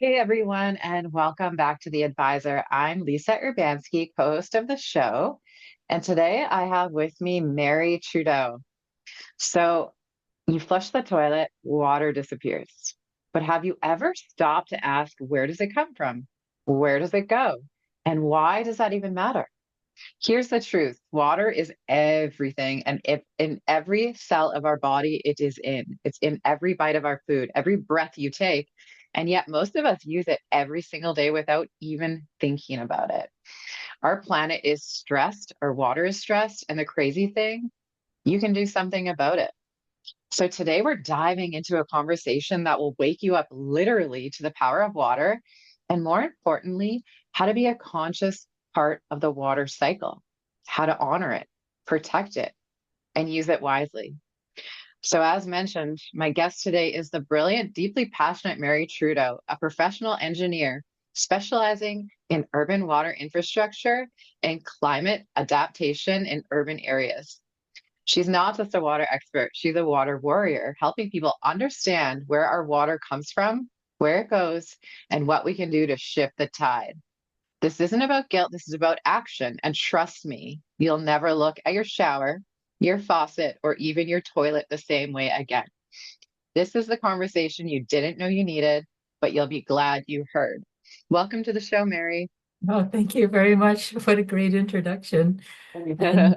Hey everyone, and welcome back to The Advisor. I'm Lisa Urbanski, co-host of the show, and today I have with me Mary Trudeau. So, you flush the toilet, water disappears. But have you ever stopped to ask, where does it come from? Where does it go? And why does that even matter? Here's the truth. Water is everything, and if in every cell of our body, it is in. It's in every bite of our food, every breath you take. And yet most of us use it every single day without even thinking about it. Our planet is stressed, our water is stressed, and the crazy thing, you can do something about it. So today we're diving into a conversation that will wake you up literally to the power of water, and more importantly, how to be a conscious part of the water cycle, how to honor it, protect it, and use it wisely. So, as mentioned, my guest today is the brilliant, deeply passionate Mary Trudeau, a professional engineer specializing in urban water infrastructure and climate adaptation in urban areas. She's not just a water expert, she's a water warrior, helping people understand where our water comes from, where it goes, and what we can do to shift the tide. This isn't about guilt, this is about action. And trust me, you'll never look at your shower, your faucet, or even your toilet the same way again. This is the conversation you didn't know you needed, but you'll be glad you heard. Welcome to the show, Mary. Oh, thank you very much. What a great introduction. And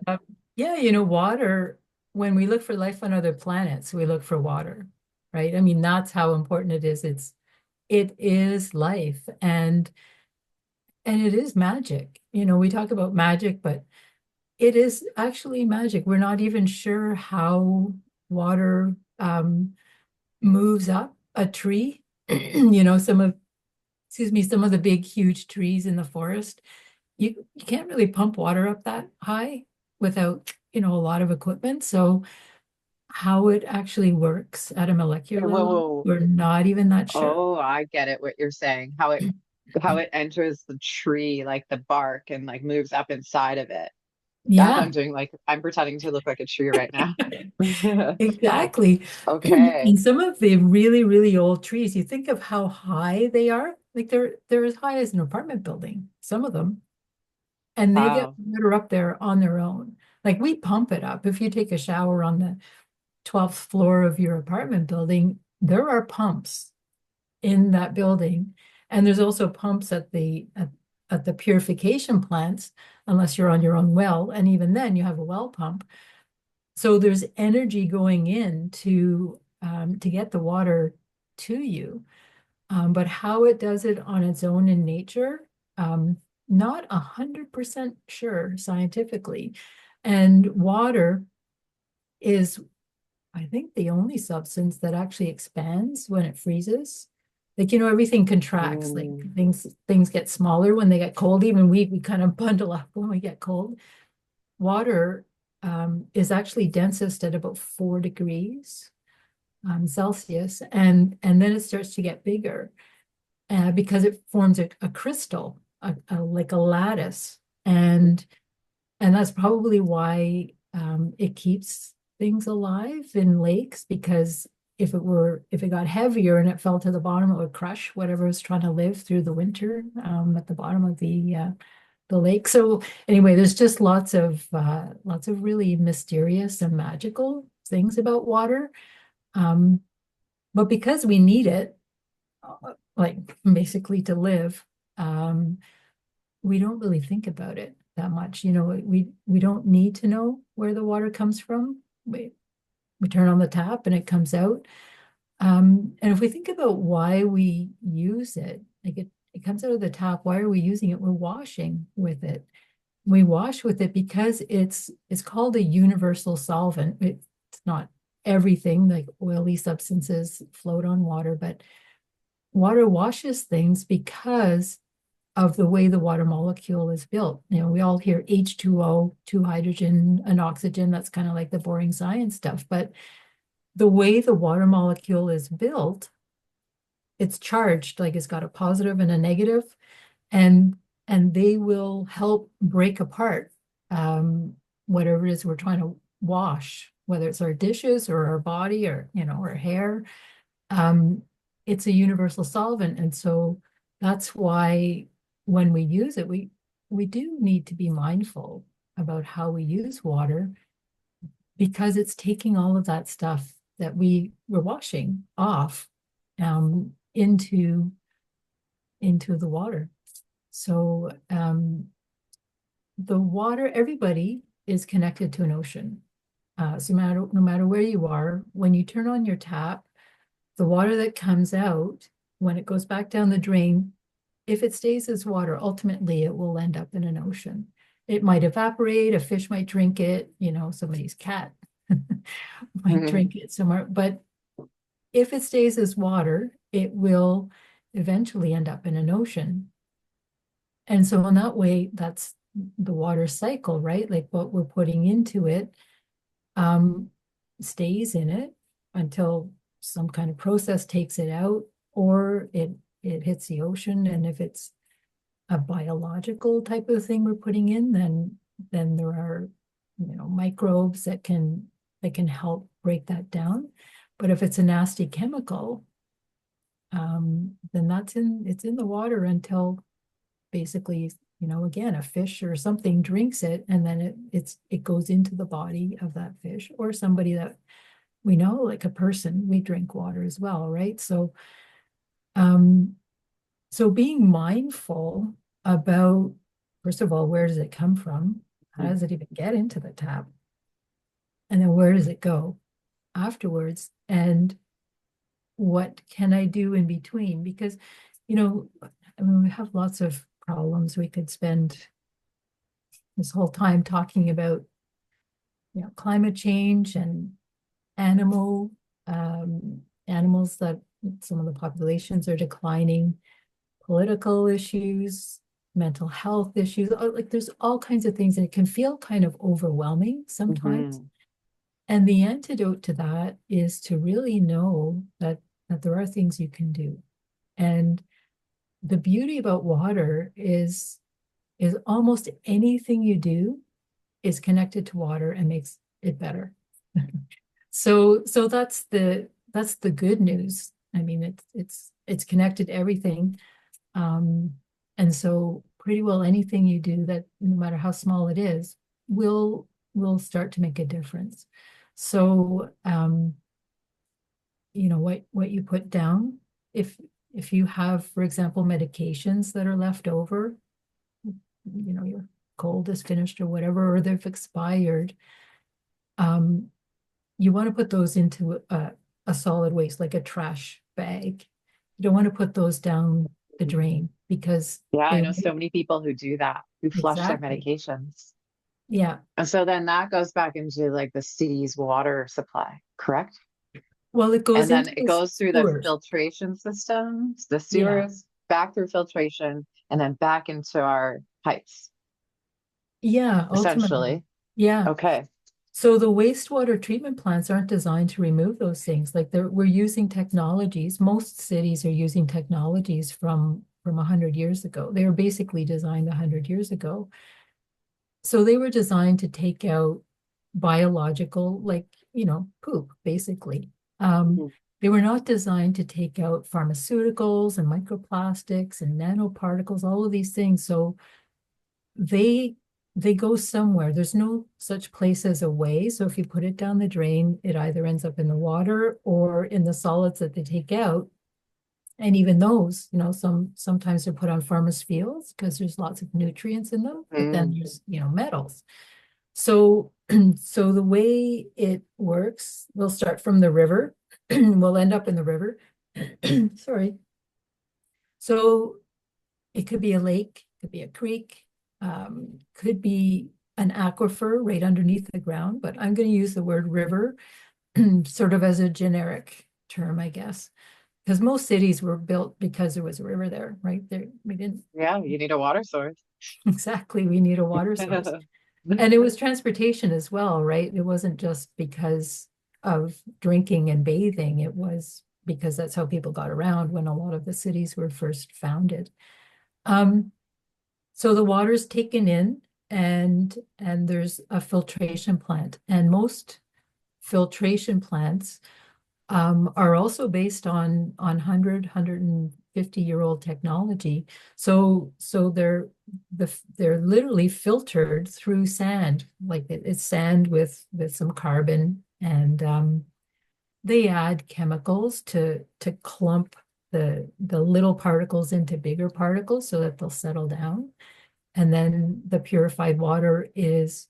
yeah, water, when we look for life on other planets, we look for water, right? I mean, that's how important it is. It is life and it is magic. We talk about magic, but it is actually magic. We're not even sure how water moves up a tree. Some of the big, huge trees in the forest you can't really pump water up that high without, a lot of equipment. So how it actually works at a Whoa, molecular level, whoa. we're not even that sure. Oh, I get it, what you're saying. How it enters the tree, like the bark, and like moves up inside of it. That Yeah, I'm doing like I'm pretending to look like a tree right now. exactly. Okay. And some of the really, really old trees, you think of how high they are, like they're as high as an apartment building, some of them, and they get Wow. water up there on their own. Like we pump it up. If you take a shower on the 12th floor of your apartment building, there are pumps in that building. And there's also pumps at the purification plants, unless you're on your own well. And even then, you have a well pump. So there's energy going in to get the water to you. But how it does it on its own in nature, not 100% sure scientifically. And water is, I think, the only substance that actually expands when it freezes. Like, everything contracts, like Mm. things get smaller when they get cold. Even we kind of bundle up when we get cold. Water is actually densest at about 4 degrees Celsius, and then it starts to get bigger because it forms a crystal, like a lattice, and that's probably why it keeps things alive in lakes, because if it got heavier and it fell to the bottom, it would crush whatever is trying to live through the winter at the bottom of the lake. So anyway, there's just lots of really mysterious and magical things about water. Um, but because we need it, like basically to live, um, we don't really think about it that much. We don't need to know where the water comes from. We turn on the tap and it comes out. And if we think about why we use it, like it comes out of the tap, why are we using it? We're washing with it. We wash with it because it's called a universal solvent. It's not everything, like oily substances float on water, but water washes things because of the way the water molecule is built. We all hear H2O, two hydrogen, an oxygen. That's kind of like the boring science stuff. But the way the water molecule is built, it's charged, like it's got a positive and a negative, and and they will help break apart whatever it is we're trying to wash, whether it's our dishes or our body or our hair. Um, it's a universal solvent. And so that's why when we use it, we do need to be mindful about how we use water, because it's taking all of that stuff that we were washing off into the water. So the water, everybody is connected to an ocean. So no matter where you are, when you turn on your tap, the water that comes out, when it goes back down the drain, if it stays as water, ultimately it will end up in an ocean. It might evaporate, a fish might drink it, somebody's cat might drink it somewhere. But if it stays as water, it will eventually end up in an ocean. And so in that way, that's the water cycle, right? Like what we're putting into it stays in it until some kind of process takes it out, or it hits the ocean. And if it's a biological type of thing we're putting in, then there are microbes that can help break that down. But if it's a nasty chemical, then it's in the water until basically, again, a fish or something drinks it, and then it goes into the body of that fish or somebody that we know, like a person. We drink water as well, right? So being mindful about, first of all, where does it come from? How does it even get into the tap? And then where does it go afterwards? And what can I do in between? Because, we have lots of problems. We could spend this whole time talking about, climate change and animal animals, that some of the populations are declining, political issues, mental health issues. Like there's all kinds of things, and it can feel kind of overwhelming sometimes. And the antidote to that is to really know that there are things you can do. And the beauty about water is almost anything you do is connected to water and makes it better. So that's the good news. I mean, it's connected to everything. And so pretty well anything you do, that no matter how small it is, will start to make a difference. So what you put down, if you have, for example, medications that are left over, your cold is finished or whatever, or they've expired, you want to put those into a solid waste, like a trash bag. You don't want to put those down the drain, because Yeah, I they know so many people who do that, who flush their exactly. medications. Yeah. And so then that goes back into like the city's water supply, correct? Well, it goes And then into it the goes through the sewers. filtration systems, the Yeah. sewers, back through filtration, and then back into our pipes, Yeah, ultimately. essentially. Yeah. Okay. So the wastewater treatment plants aren't designed to remove those things. Like we're using technologies. Most cities are using technologies from 100 years ago. They were basically designed 100 years ago. So they were designed to take out biological, like, poop, basically. Um, Mhm. they were not designed to take out pharmaceuticals and microplastics and nanoparticles, all of these things. So they they go somewhere. There's no such place as a way. So if you put it down the drain, it either ends up in the water or in the solids that they take out. And even those, sometimes they're put on farmers' fields because there's lots of nutrients in them, but then Mm. there's, metals. So so the way it works, we'll start from the river. We'll end up in the river. Sorry. So it could be a lake, could be a creek, could be an aquifer right underneath the ground, but I'm going to use the word river sort of as a generic term, I guess, because most cities were built because there was a river there, right? There, we didn't Yeah, you need a water source. exactly, we need a water source. And it was transportation as well, right? It wasn't just because of drinking and bathing, it was because that's how people got around when a lot of the cities were first founded. Um, So the water's taken in, and there's a filtration plant. And most filtration plants are also based on 150-year-old technology. So they're literally filtered through sand, like it's sand with some carbon, and they add chemicals to clump the little particles into bigger particles so that they'll settle down. And then the purified water is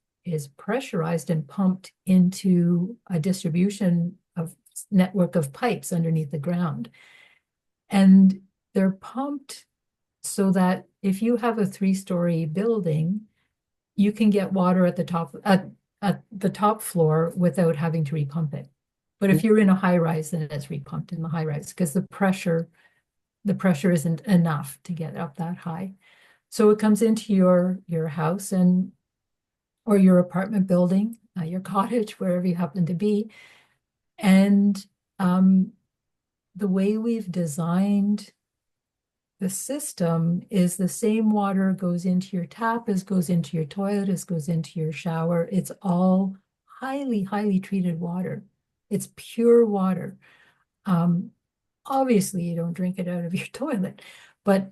pressurized and pumped into a distribution of network of pipes underneath the ground. And they're pumped so that if you have a 3-story building, you can get water at the top floor without having to repump it. But if you're in a high rise, then it's repumped in the high rise because the pressure isn't enough to get up that high. So it comes into your house and or your apartment building, your cottage, wherever you happen to be. And the way we've designed the system is the same water goes into your tap as goes into your toilet, as goes into your shower. It's all highly, highly treated water. It's pure water. Um, Obviously, you don't drink it out of your toilet, but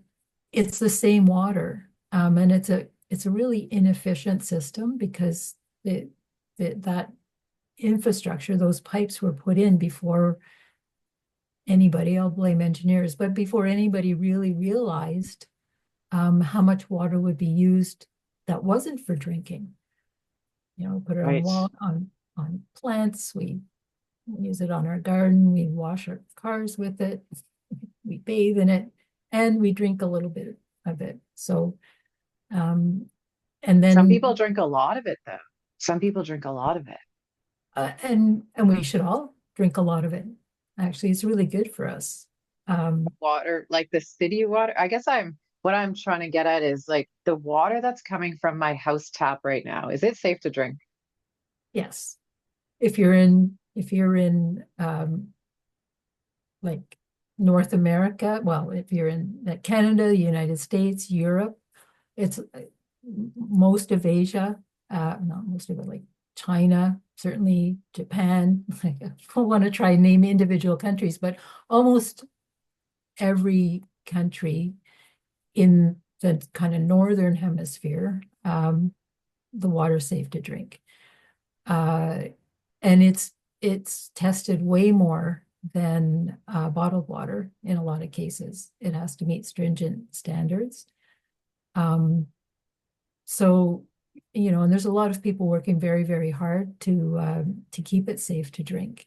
it's the same water. And it's a really inefficient system because that infrastructure, those pipes were put in before anybody, I'll blame engineers, but before anybody really realized how much water would be used that wasn't for drinking. Put it on Right. wall on plants. We use it on our garden. We wash our cars with it. We bathe in it, and we drink a little bit of it. So, and Some people then drink a lot of it, though. Some people drink a lot of it. and we should all drink a lot of it. Actually, it's really good for us. Water, like the city water. I guess what I'm trying to get at is like the water that's coming from my house tap right now. Is it safe to drink? Yes, if you're in like North America, well, if you're in Canada, the United States, Europe, it's most of Asia, not most of it, like China, certainly Japan. Like, I don't want to try and name individual countries, but almost every country in the kind of northern hemisphere, the water's safe to drink. Uh, and it's tested way more than bottled water in a lot of cases. It has to meet stringent standards. Um, so, and there's a lot of people working very, very hard to keep it safe to drink.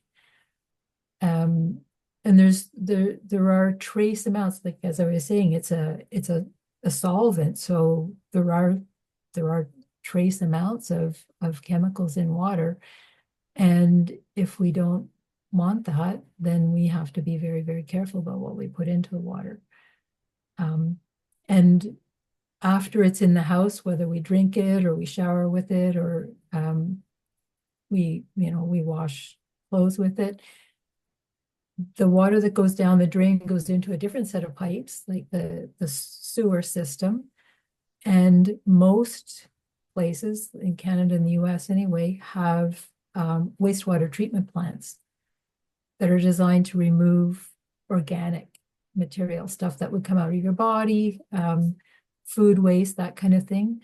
And there are trace amounts, like as I was saying, it's a solvent, so there are trace amounts of chemicals in water. And if we don't want that, then we have to be very, very careful about what we put into the water. And after it's in the house, whether we drink it or we shower with it or we wash clothes with it, the water that goes down the drain goes into a different set of pipes, like the sewer system. And most places in Canada and the US anyway have wastewater treatment plants that are designed to remove organic material, stuff that would come out of your body, food waste, that kind of thing.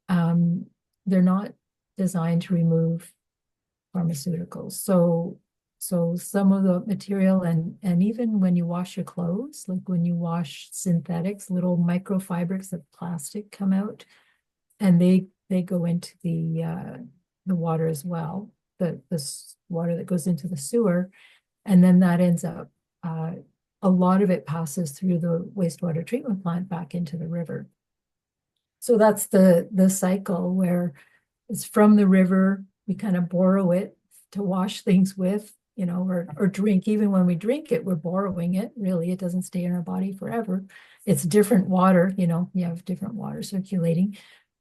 They're not designed to remove pharmaceuticals. So some of the material and even when you wash your clothes, like when you wash synthetics, little microfibers of plastic come out, and they go into the water as well, the water that goes into the sewer, and then that ends up a lot of it passes through the wastewater treatment plant back into the river. So that's the cycle where it's from the river, we kind of borrow it to wash things with, or drink. Even when we drink it, we're borrowing it. Really, it doesn't stay in our body forever. It's different water, you have different water circulating.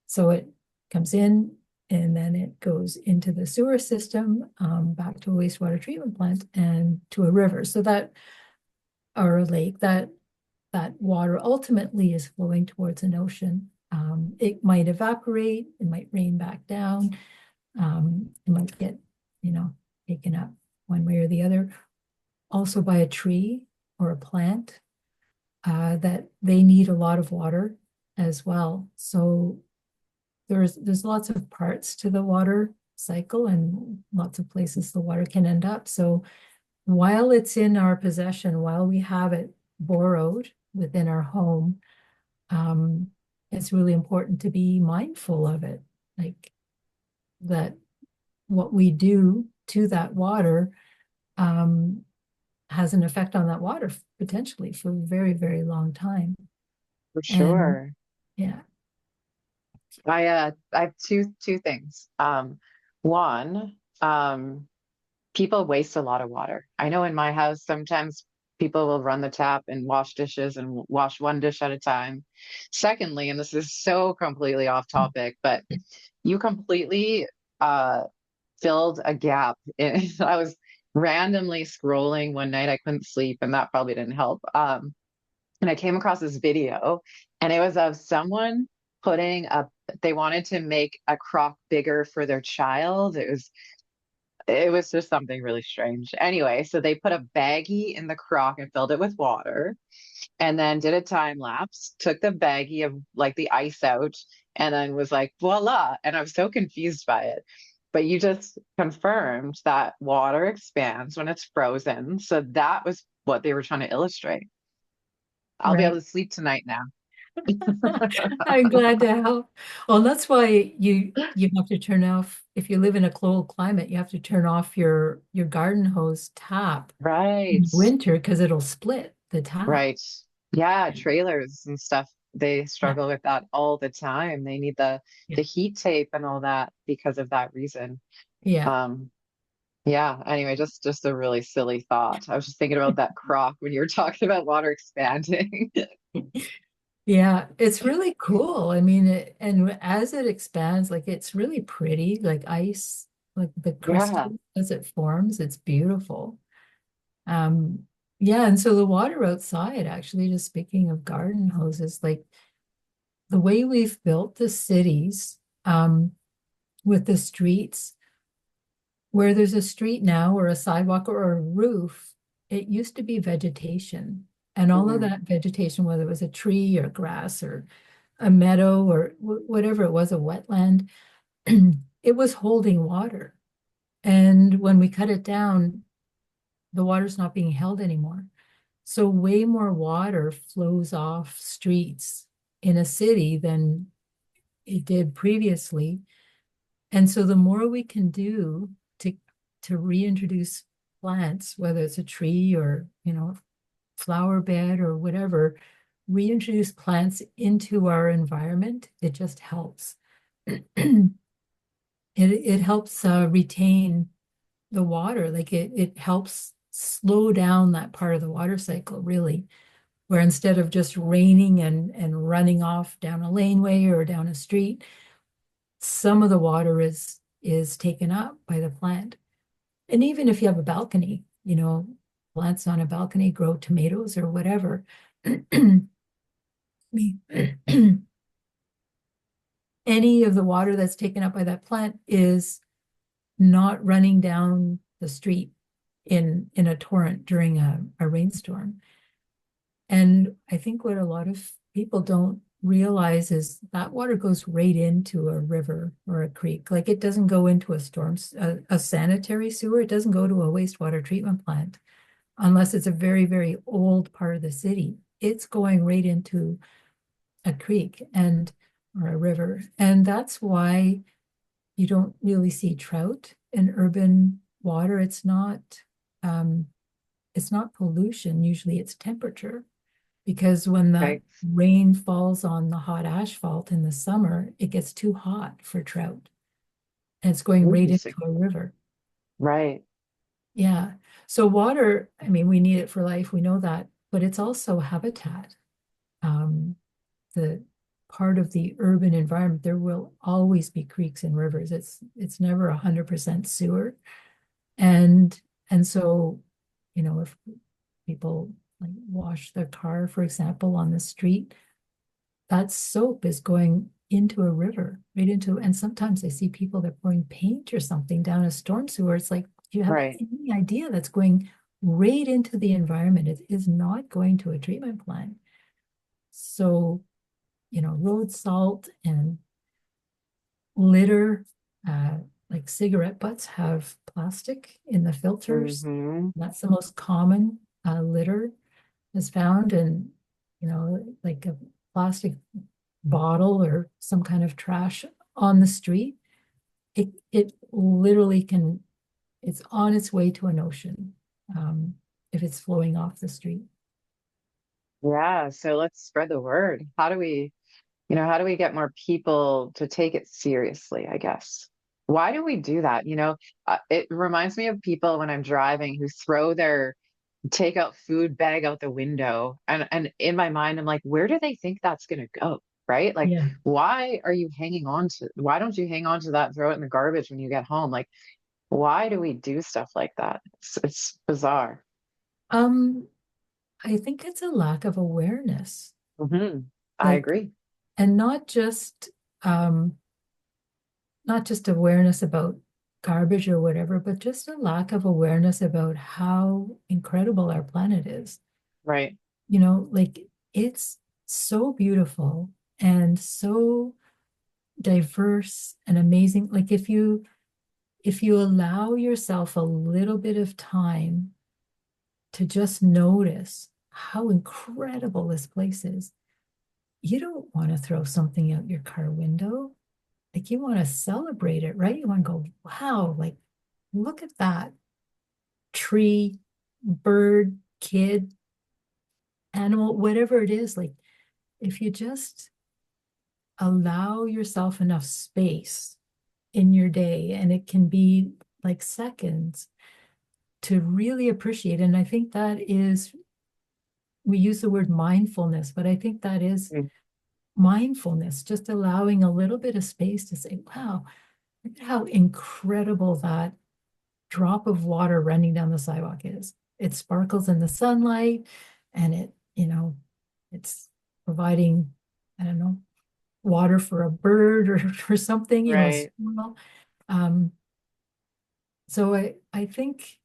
So it comes in and then it goes into the sewer system, back to a wastewater treatment plant and to a river. So that, or a lake, that water ultimately is flowing towards an ocean. It might evaporate, it might rain back down, it might get, taken up one way or the other. also by a tree or a plant, that they need a lot of water as well. So there's lots of parts to the water cycle and lots of places the water can end up. So while it's in our possession, while we have it borrowed within our home, um, it's really important to be mindful of it. Like that what we do to that water um, has an effect on that water potentially for a very, very long time. For And sure. yeah, I have two things. One, people waste a lot of water. I know in my house sometimes people will run the tap and wash dishes and wash one dish at a time. Secondly, and this is so completely off topic, but you completely uh filled a gap in I was randomly scrolling one night. I couldn't sleep, and that probably didn't help. And I came across this video, and it was of someone putting a they wanted to make a crock bigger for their child. It was just something really strange. Anyway, so they put a baggie in the crock and filled it with water, and then did a time lapse, took the baggie of like the ice out, and then was like, voila. And I was so confused by it. But you just confirmed that water expands when it's frozen. So that was what they were trying to illustrate. I'll be able right. to sleep tonight now. I'm glad to help. Well, that's why you have to turn off, if you live in a cold climate, you have to turn off your garden hose tap Right. in winter because it'll split the tap. Right. Yeah, trailers and stuff, they Yeah. struggle with that all the time. They need the Yeah. heat tape and all that because of that reason. Yeah. Um, yeah, anyway, just a really silly thought. I was just thinking about that crock when you were talking about water expanding. Yeah, it's really cool. I mean, and as it expands, like it's really pretty, like ice, like the Yeah, crystal as it forms, it's beautiful. Um, yeah, and so the water outside, actually, just speaking of garden hoses, like the way we've built the cities, with the streets, where there's a street now or a sidewalk or a roof, it used to be vegetation. And all of mhm, that vegetation, whether it was a tree or grass or a meadow or whatever it was, a wetland, it was holding water. And when we cut it down, the water's not being held anymore. So way more water flows off streets in a city than it did previously. And so the more we can do to reintroduce plants, whether it's a tree or, flower bed or whatever, reintroduce plants into our environment, it just helps. It helps retain the water. Like it helps slow down that part of the water cycle, really, where instead of just raining and running off down a laneway or down a street, some of the water is taken up by the plant. And even if you have a balcony, plants on a balcony grow tomatoes or whatever. Any of the water that's taken up by that plant is not running down the street in a torrent during a rainstorm. And I think what a lot of people don't realize is that water goes right into a river or a creek. Like it doesn't go into a sanitary sewer. It doesn't go to a wastewater treatment plant unless it's a very, very old part of the city. It's going right into a creek or a river. And that's why you don't really see trout in urban water. Um, it's not pollution. Usually it's temperature because when the right. rain falls on the hot asphalt in the summer, it gets too hot for trout and it's going right into Interesting. a river. Right. Yeah. So water, I mean, we need it for life. We know that, but it's also habitat. Um, the part of the urban environment, there will always be creeks and rivers. It's never 100% sewer. And and so, if people like wash their car, for example, on the street, that soap is going into a river, right into, and sometimes I see people that are pouring paint or something down a storm sewer. It's like, do you have Right. any idea that's going right into the environment. It is not going to a treatment plant. So, road salt and litter, like cigarette butts have plastic in the filters. Hmm. That's the most common litter is found. And, like a plastic bottle or some kind of trash on the street, it literally can, it's on its way to an ocean if it's flowing off the street. Yeah. So let's spread the word. How do we get more people to take it seriously, I guess? Why do we do that? It reminds me of people when I'm driving who throw their takeout food bag out the window. And in my mind, I'm like, where do they think that's going to go? Right? Like, Yeah. why don't you hang on to that, throw it in the garbage when you get home? Like, why do we do stuff like that? It's bizarre. Um, I think it's a lack of awareness. Hmm. I Like, agree. and um not just awareness about garbage or whatever, but just a lack of awareness about how incredible our planet is. Right. Like it's so beautiful and so diverse and amazing. Like if you allow yourself a little bit of time to just notice how incredible this place is, you don't want to throw something out your car window. Like you want to celebrate it, right? You want to go, wow, like look at that tree, bird, kid, animal, whatever it is. Like if you just allow yourself enough space in your day, and it can be like seconds to really appreciate. And I think that is, we use the word mindfulness, but I think that is Mm. mindfulness, just allowing a little bit of space to say, wow, look at how incredible that drop of water running down the sidewalk is. It sparkles in the sunlight and it's providing, I don't know, water for a bird or for something, a Right. squirrel. Um, so I think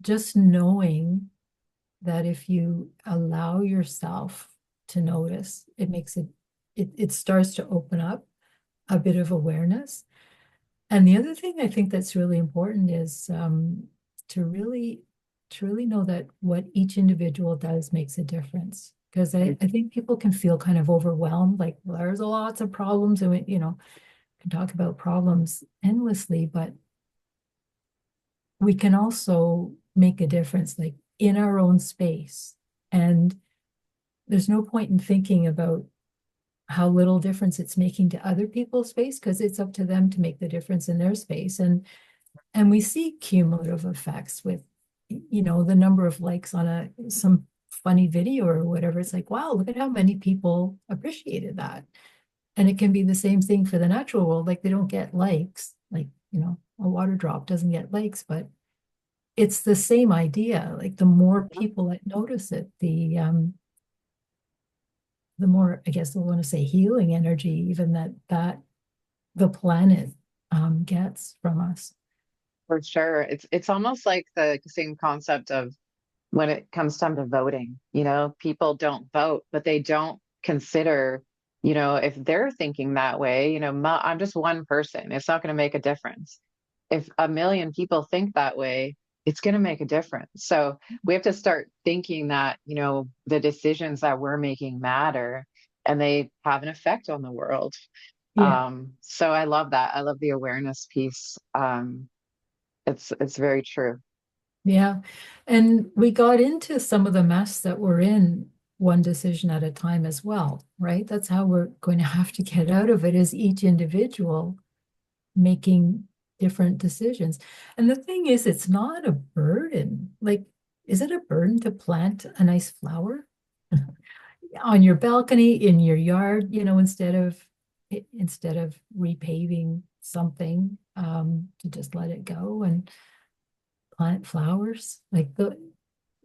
just knowing that if you allow yourself to notice, it starts to open up a bit of awareness. And the other thing I think that's really important is to really to really know that what each individual does makes a difference. Because I think people can feel kind of overwhelmed, like, well, there's lots of problems, and we, can talk about problems endlessly, but we can also make a difference, like in our own space. And there's no point in thinking about how little difference it's making to other people's space, because it's up to them to make the difference in their space. And we see cumulative effects with the number of likes on some funny video or whatever. It's like, wow, look at how many people appreciated that. And it can be the same thing for the natural world. Like they don't get likes, like a water drop doesn't get likes, but it's the same idea. Like the more people that notice it, the more, I guess I want to say, healing energy even that the planet gets from us. For sure. It's almost like the same concept of when it comes time to voting, people don't vote, but they don't consider, if they're thinking that way, I'm just one person. It's not going to make a difference. If a million people think that way, it's going to make a difference. So we have to start thinking that, the decisions that we're making matter and they have an effect on the world. Yeah. So I love that. I love the awareness piece. It's very true. Yeah. And we got into some of the mess that we're in one decision at a time as well, right? That's how we're going to have to get out of it, is each individual making different decisions. And the thing is, it's not a burden. Like, is it a burden to plant a nice flower on your balcony, in your yard, instead of repaving something, to just let it go and plant flowers? Like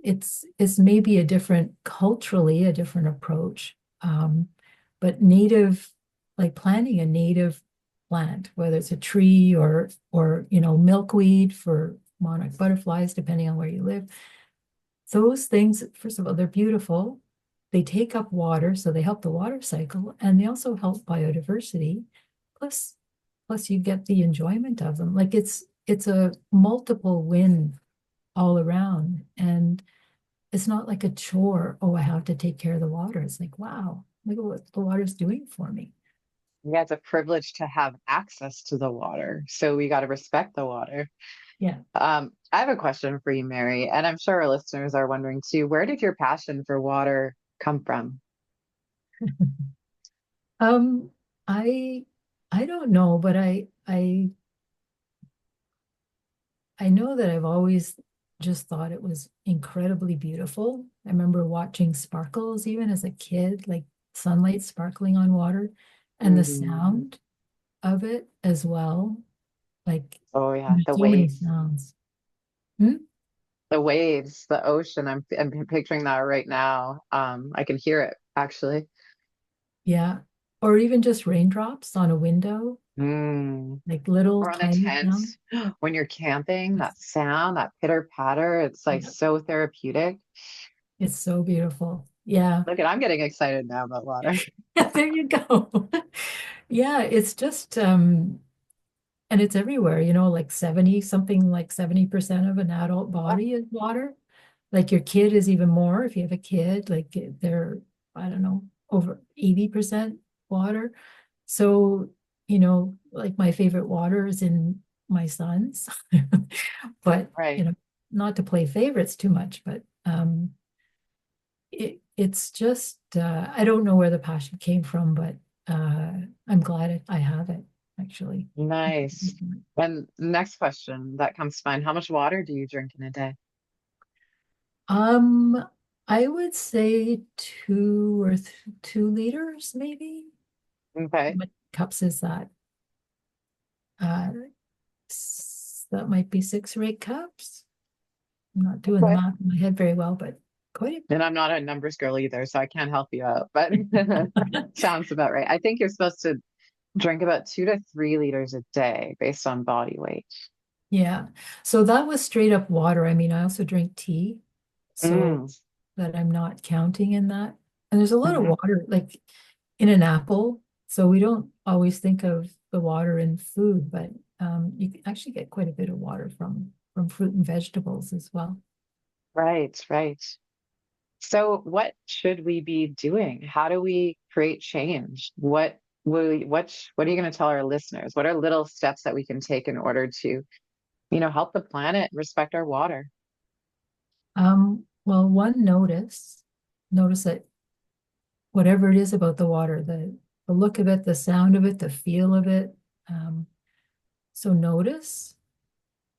it's maybe a different, culturally a different approach, but native, like planting a native plant, whether it's a tree or milkweed for monarch butterflies, depending on where you live. Those things, first of all, they're beautiful. They take up water, so they help the water cycle, and they also help biodiversity. Plus, plus you get the enjoyment of them. Like it's a multiple win all around. And it's not like a chore. Oh, I have to take care of the water. It's like, wow, look at what the water's doing for me. Yeah, it's a privilege to have access to the water. So we got to respect the water. Yeah. I have a question for you, Mary, and I'm sure our listeners are wondering too. Where did your passion for water come from? Um, I I don't know, but I know that I've always just thought it was incredibly beautiful. I remember watching sparkles even as a kid, like sunlight sparkling on water, and the Mhm. sound of it as well. Like Oh yeah, there's the so many waves, sounds. Hmm? the waves, the ocean. I'm picturing that right now. I can hear it actually. Yeah. Or even just raindrops on a window, Mm. like little Or on a tiny tent sound. when you're camping, that sound, that pitter patter, it's like Yeah, so therapeutic. it's so beautiful. Yeah. Look at, I'm getting excited now about water. There you go. Yeah, it's just and it's everywhere, like 70 something like 70% of an adult body is water. Like your kid is even more if you have a kid, like they're, I don't know, over 80% water. So, like my favorite water is in my son's. But, Right. not to play favorites too much, but it's just I don't know where the passion came from, but I'm glad I have it actually. Nice. And next question that comes to mind, how much water do you drink in a day? Um, I would say 2 or 2 liters, maybe. How Okay. many cups is that? Uh, that might be 6 or 8 cups. I'm not doing the Okay. math in my head very well, but quite And I'm not a numbers girl either, so I can't help you out, but a sounds about right. I think you're supposed to drink about 2 to 3 liters a day based on body weight. Yeah. So that was straight up water. I mean, I also drink tea, so Mm. that I'm not counting in that. And there's a lot of Hmm. water, like in an apple. So we don't always think of the water in food, but you can actually get quite a bit of water from fruit and vegetables as well. Right, right. So what should we be doing? How do we create change? What are you going to tell our listeners? What are little steps that we can take in order to, help the planet, respect our water? Well, one notice that whatever it is about the water, the look of it, the sound of it, the feel of it. Um, so notice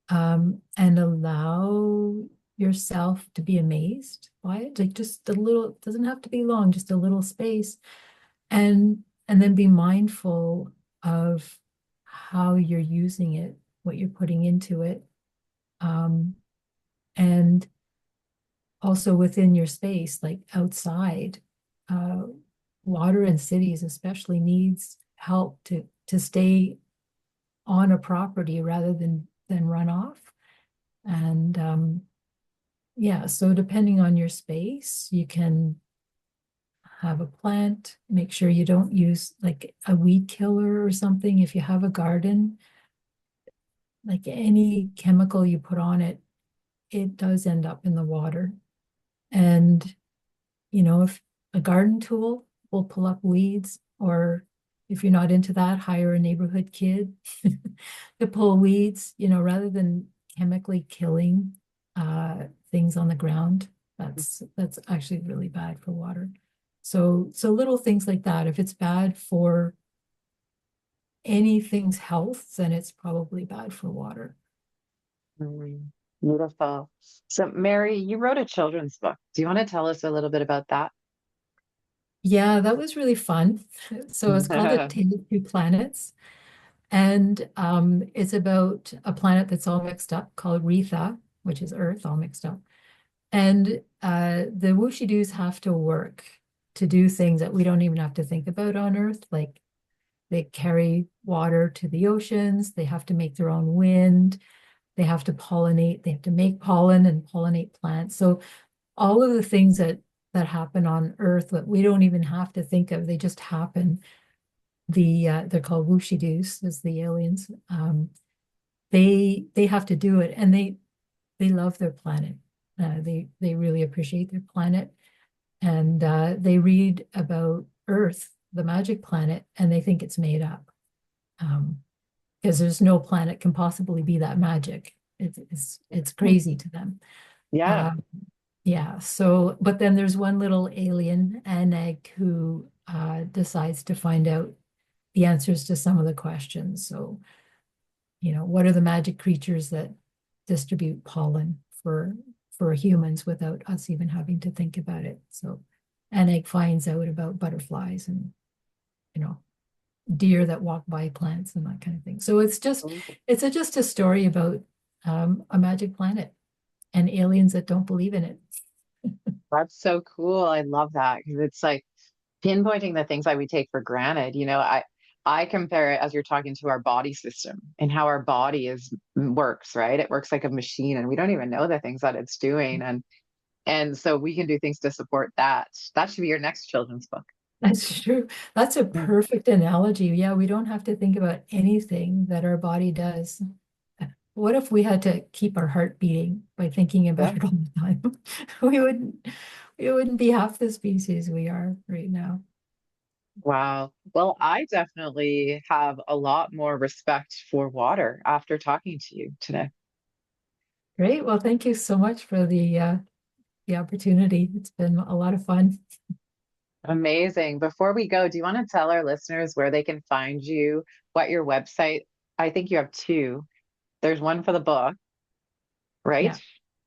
and allow yourself to be amazed by it. Like just a little, it doesn't have to be long, just a little space. And then be mindful of how you're using it, what you're putting into it. Um, and also within your space, like outside, uh, water in cities especially needs help to stay on a property rather than run off. And yeah, so depending on your space, you can have a plant, make sure you don't use like a weed killer or something. If you have a garden, like any chemical you put on it, it does end up in the water. And, if a garden tool will pull up weeds, or if you're not into that, hire a neighborhood kid to pull weeds, rather than chemically killing things on the ground. That's actually really bad for water. So little things like that. If it's bad for anything's health, then it's probably bad for water. Mm, beautiful. So, Mary, you wrote a children's book. Do you want to tell us a little bit about that? Yeah, that was really fun. So it's called A Tale of Two Planets. And it's about a planet that's all mixed up called Retha, which is Earth, all mixed up. And the Wushidoos have to work to do things that we don't even have to think about on Earth. Like they carry water to the oceans, they have to make their own wind, They have to pollinate, they have to make pollen and pollinate plants. So all of the things that happen on Earth that we don't even have to think of, they just happen. They're called whooshy-doos, as the aliens. They have to do it, and they love their planet. They really appreciate their planet, and they read about Earth, the magic planet, and they think it's made up. Because there's no planet can possibly be that magic. It's crazy to them. Yeah. Uh, yeah. So, but then there's one little alien, Aneg, who decides to find out the answers to some of the questions. So, what are the magic creatures that distribute pollen for humans without us even having to think about it? So, Aneg finds out about butterflies and you know deer that walk by plants and that kind of thing. So it's just a story about a magic planet and aliens that don't believe in it. That's so cool. I love that because it's like pinpointing the things that we take for granted. I compare it as you're talking to our body system and how our body is works, right? It works like a machine and we don't even know the things that it's doing. And so we can do things to support that. That should be your next children's book. That's true. That's a Yeah. perfect analogy. Yeah, we don't have to think about anything that our body does. What if we had to keep our heart beating by thinking about Yeah. it all the time? We wouldn't we wouldn't be half the species we are right now. Wow. Well, I definitely have a lot more respect for water after talking to you today. Great. Well, thank you so much for the opportunity. It's been a lot of fun. Amazing. Before we go, do you want to tell our listeners where they can find you, what your website? I think you have two. There's one for the book, right? Yeah.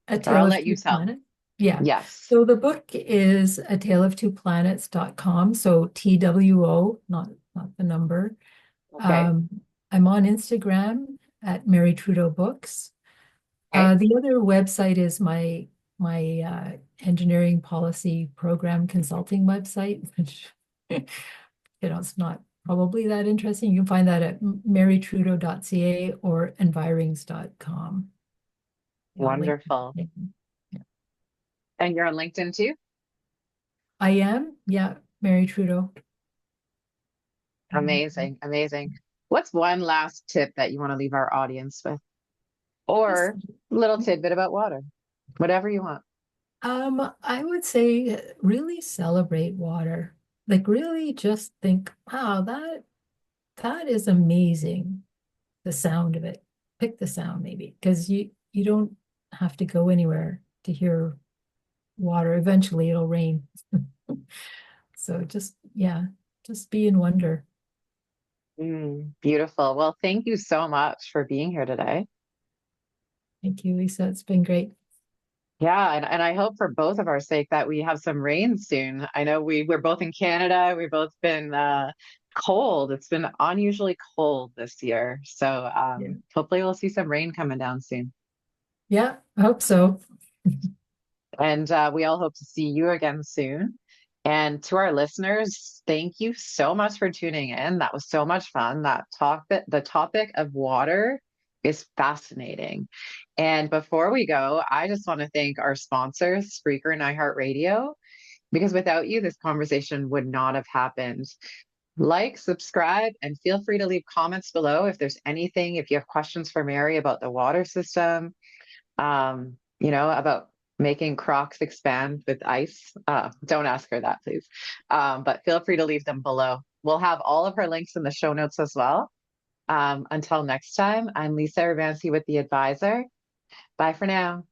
A Or Tale I'll of let you Two tell. Planets. Yeah. Yes. So the book is a tale of two planets.com. So TWO, not the number. Okay. Um, I'm on Instagram at Mary Trudeau Books. Okay. The other website is my engineering policy program consulting website, which it's not probably that interesting. You can find that at marytrudeau.ca or envirings.com. I'll link Wonderful. everything. Yeah. And you're on LinkedIn too? I am, yeah, Mary Trudeau. Amazing. Amazing. What's one last tip that you want to leave our audience with? Just, Or a little tidbit about water? Whatever you want. I would say really celebrate water. Like really just think, wow, that is amazing. The sound of it. Pick the sound maybe, because you don't have to go anywhere to hear water. Eventually it'll rain. So just yeah, just be in wonder. Beautiful. Well, thank you so much for being here today. Thank you, Lisa. It's been great. Yeah, and I hope for both of our sake that we have some rain soon. I know we're both in Canada. We've both been cold. It's been unusually cold this year. So Yeah. hopefully we'll see some rain coming down soon. Yeah, I hope so. And we all hope to see you again soon. And to our listeners, thank you so much for tuning in. That was so much fun. The topic of water is fascinating. And before we go, I just want to thank our sponsors, Spreaker and iHeartRadio, because without you, this conversation would not have happened. Like, subscribe, and feel free to leave comments below if there's anything, if you have questions for Mary about the water system, about making Crocs expand with ice. Don't ask her that, please. But feel free to leave them below. We'll have all of her links in the show notes as well. Until next time, I'm Lisa Urbanski with The Advisor. Bye for now.